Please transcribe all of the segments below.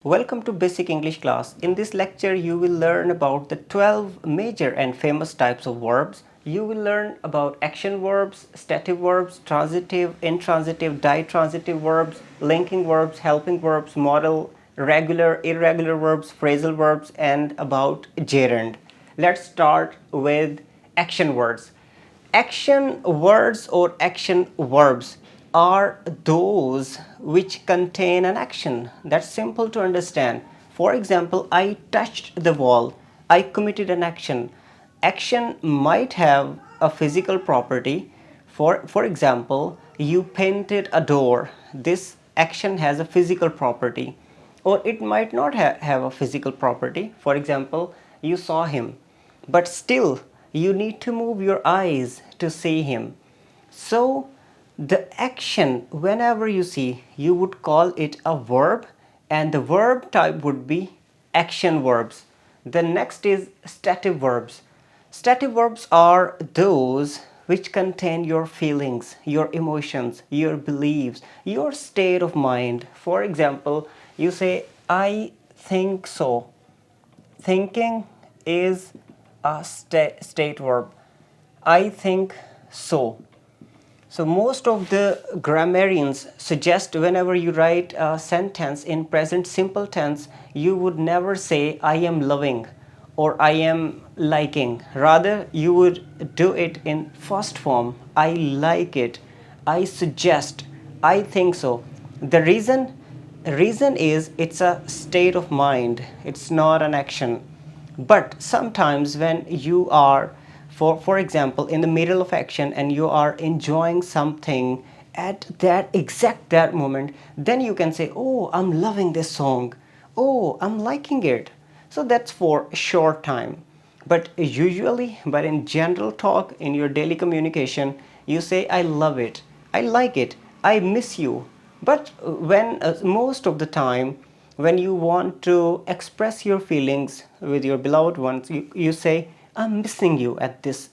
Welcome to Basic English class. In this lecture, you will learn about the 12 major and famous types of verbs. You will learn about action verbs, stative verbs, transitive, intransitive, ditransitive verbs, linking verbs, helping verbs, modal, regular, irregular verbs, phrasal verbs, and about gerund. Let's start with action words. Action words or action verbs are those which contain an action. That's simple to understand. For example, I touched the wall. I committed an action. Action might have a physical property. For example, you painted a door. This action has a physical property. Or it might not have a physical property. For example, you saw him, but still you need to move your eyes to see him. So the action, whenever you see, you would call it a verb, and the verb type would be action verbs. The next is stative verbs. Stative verbs are those which contain your feelings, your emotions, your beliefs, your state of mind. For example, you say, I think so. Thinking is a state verb. I think so. So most of the grammarians suggest whenever you write a sentence in present simple tense, you would never say I am loving or I am liking. Rather, you would do it in first form. I like it. I suggest. I think so. The reason is it's a state of mind. It's not an action. But sometimes when you are for example in the middle of action and you are enjoying something at that moment, then you can say, oh, I'm loving this song, oh, I'm liking it. So that's for a short time. But in general talk, in your daily communication, you say, I love it, I like it, I miss you. But when most of the time when you want to express your feelings with your beloved ones, you say, I'm missing you at this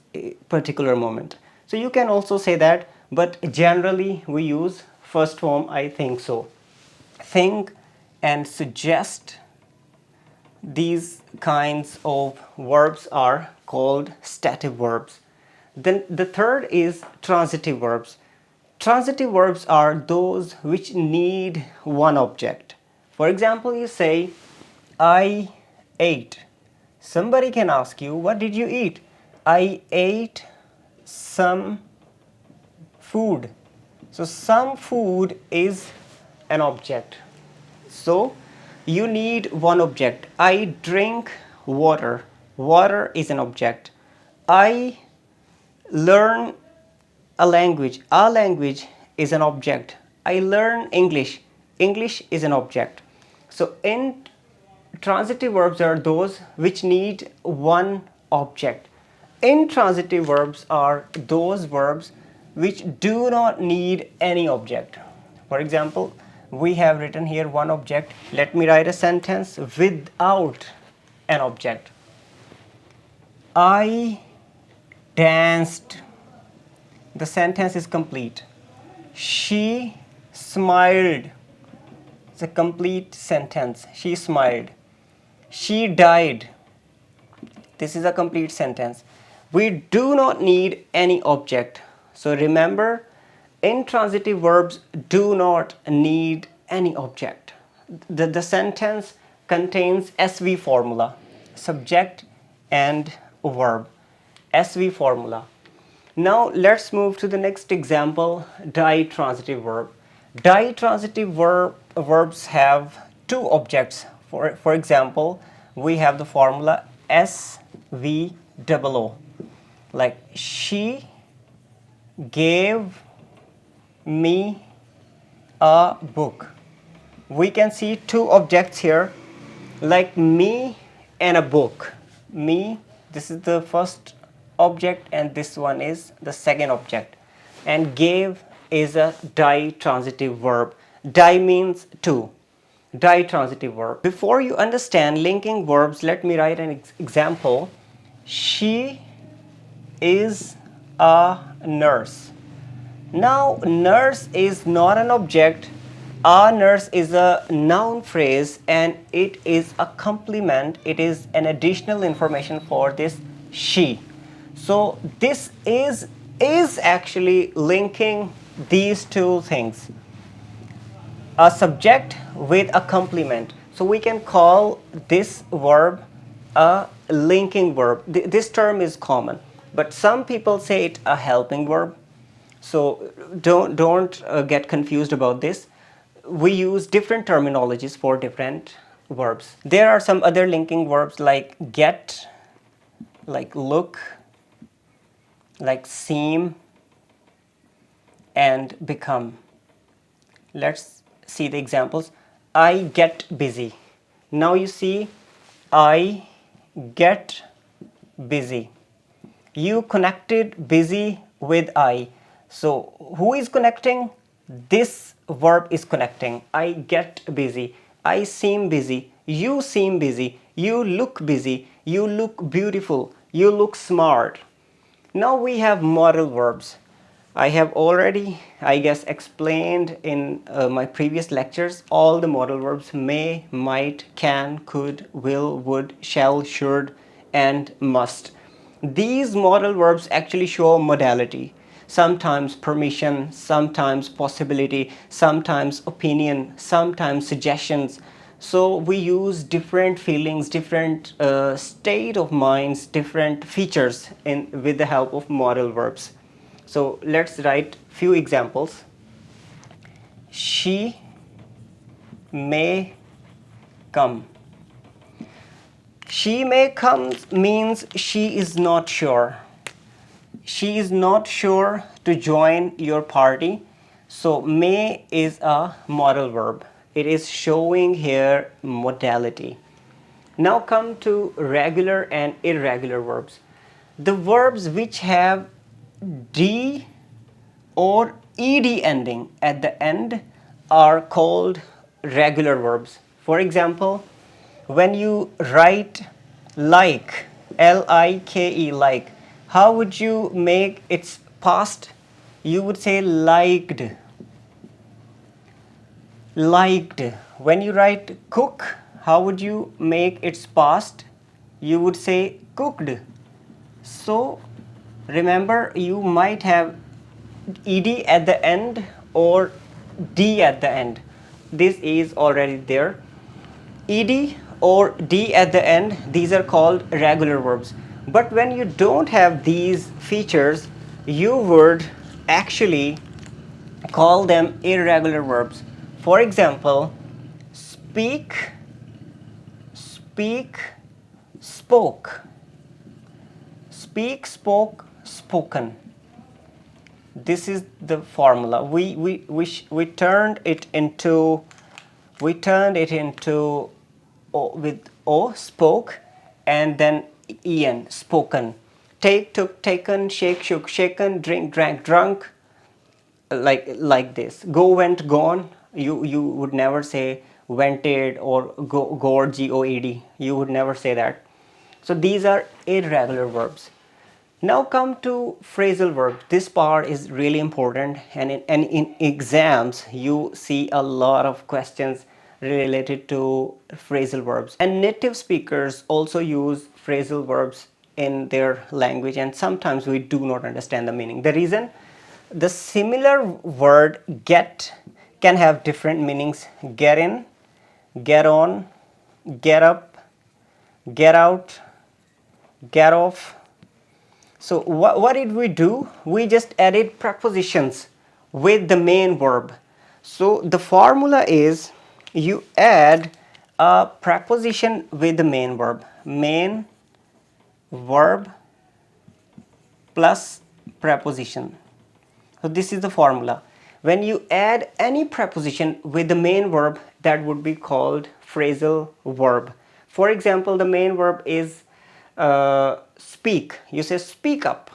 particular moment. So you can also say that, but generally we use first form, I think so. Think and suggest, these kinds of verbs are called stative verbs. Then the third is transitive verbs. Transitive verbs are those which need one object. For example, you say, I ate. Somebody can ask you, what did you eat? I ate some food. So some food is an object. So you need one object. I drink water. Water is an object. I learn a language. A language is an object. I learn English. English is an object. So intransitive verbs are those which need one object. Intransitive verbs are those verbs which do not need any object. For example, we have written here one object. Let me write a sentence without an object. I danced. The sentence is complete. She smiled. It's a complete sentence. She smiled. She died. This is a complete sentence. We do not need any object. So remember, intransitive verbs do not need any object. The sentence contains SV formula, subject and verb. SV formula. Now let's move to the next example, ditransitive verb. Ditransitive verbs have two objects. For example, we have the formula SVOO. Like, she gave me a book. We can see two objects here, like me and a book. Me, this is the first object, and this one is the second object. And gave is a ditransitive verb. Di means two. Ditransitive verb. Before you understand linking verbs, let me write an example. She is a nurse. Now, nurse is not an object. A nurse is a noun phrase and it is a complement. It is an additional information for this she. So this is actually linking these two things, a subject with a complement. So we can call this verb a linking verb. This term is common, but some people say it a helping verb. So don't get confused about this. We use different terminologies for different verbs. There are some other linking verbs like get, like look, like seem, and become. Let's see the examples. I get busy. Now you see, I get busy. You connected busy with I. So who is connecting? This verb is connecting. I get busy. I seem busy. You seem busy. You look busy. You look beautiful. You look smart. Now we have modal verbs. I have already, I guess, explained in my previous lectures all the modal verbs: may, might, can, could, will, would, shall, should, and must. These modal verbs actually show modality. Sometimes permission, sometimes possibility, sometimes opinion, sometimes suggestions. So we use different feelings, different state of minds, different features with the help of modal verbs. So let's write few examples. She may come. She may come means she is not sure. She is not sure to join your party. So may is a modal verb. It is showing here modality. Now come to regular and irregular verbs. The verbs which have D or ed ending at the end are called regular verbs. For example, when you write like, L-I-K-E, like, how would you make its past? You would say liked. Liked. When you write cook, how would you make its past? You would say cooked. So remember, you might have ed at the end or d at the end. This is already there. Ed or d at the end, these are called regular verbs. But when you don't have these features, you would actually call them irregular verbs. For example, speak, speak, spoke. Speak, spoke, spoken. This is the formula. We turned it into o, with o, spoke, and then en, spoken. Take, took, taken, shake, shook, shaken, drink, drank, drunk, like this. Go, went, gone. You would never say wented or gored, G-O-E-D. You would never say that. So these are irregular verbs. Now come to phrasal verbs. This part is really important, and in exams you see a lot of questions related to phrasal verbs. And native speakers also use phrasal verbs in their language, and sometimes we do not understand the meaning. The reason, the similar word get can have different meanings. Get in, get on, get up, get out, get off. So what did we do? We just added prepositions with the main verb. So the formula is, you add a preposition with the main verb. Main verb plus preposition. So this is the formula. When you add any preposition with the main verb, that would be called phrasal verb. For example, the main verb is speak. You say speak up.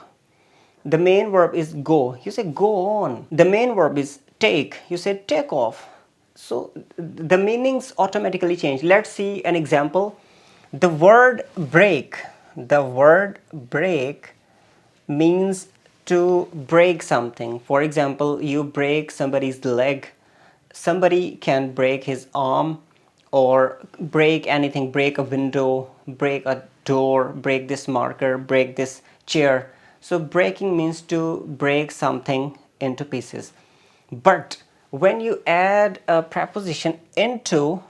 The main verb is go. You say go on. The main verb is take. You say take off. So the meanings automatically change. Let's see an example. The word break. The word break means to break something. For example, you break somebody's leg. somebody can break his arm or break anything, break a window, break a door, break this marker, break this chair. So breaking means to break something into pieces. But when you add a preposition into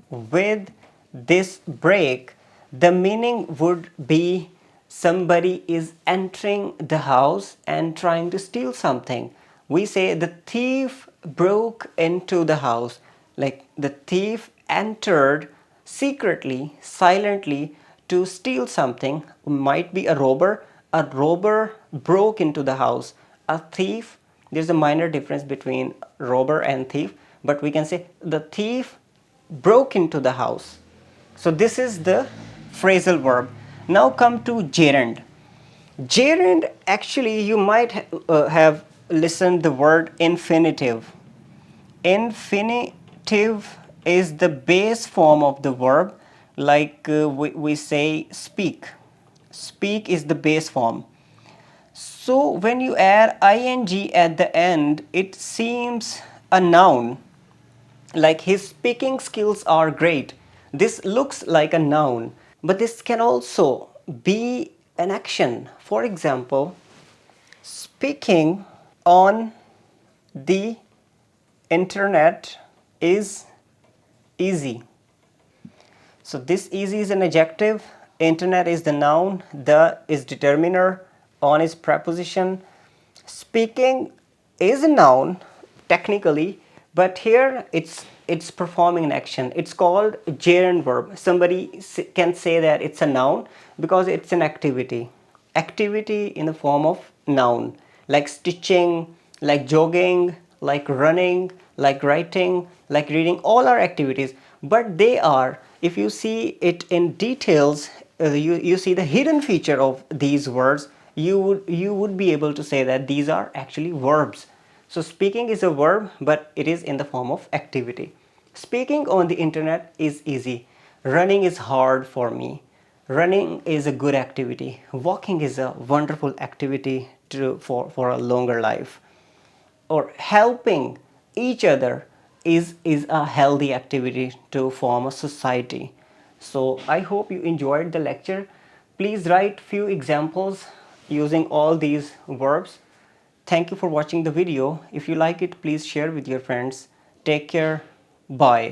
with this break, the meaning would be somebody is entering the house and trying to steal something. We say the thief broke into the house, like the thief entered secretly, silently to steal something. Might be a robber. A robber broke into the house. A thief, there's a minor difference between robber and thief, but we can say the thief broke into the house. So this is the phrasal verb. Now come to gerund. Gerund, actually you might have listened the word infinitive. Infinitive is the base form of the verb, like we say speak. Speak is the base form. So when you add ing at the end, it seems a noun, like his speaking skills are great. This looks like a noun, but this can also be an action. For example, speaking on the internet is easy. So this easy is an adjective, internet is the noun, the is determiner, on is preposition. Speaking is a noun technically, but here it's performing an action. It's called gerund verb. Somebody can say that it's a noun because it's an activity. Activity in the form of noun, like stitching, like jogging, like running, like writing, like reading, all are activities. But they are, if you see it in details, you see the hidden feature of these words, you would be able to say that these are actually verbs. So speaking is a verb, but it is in the form of activity. Speaking on the internet is easy. Running is hard for me. Running is a good activity. Walking is a wonderful activity for a longer life. Or helping each other is a healthy activity to form a society. So I hope you enjoyed the lecture. Please write few examples using all these verbs. Thank you for watching the video. If you like it, please share with your friends. Take care. Bye.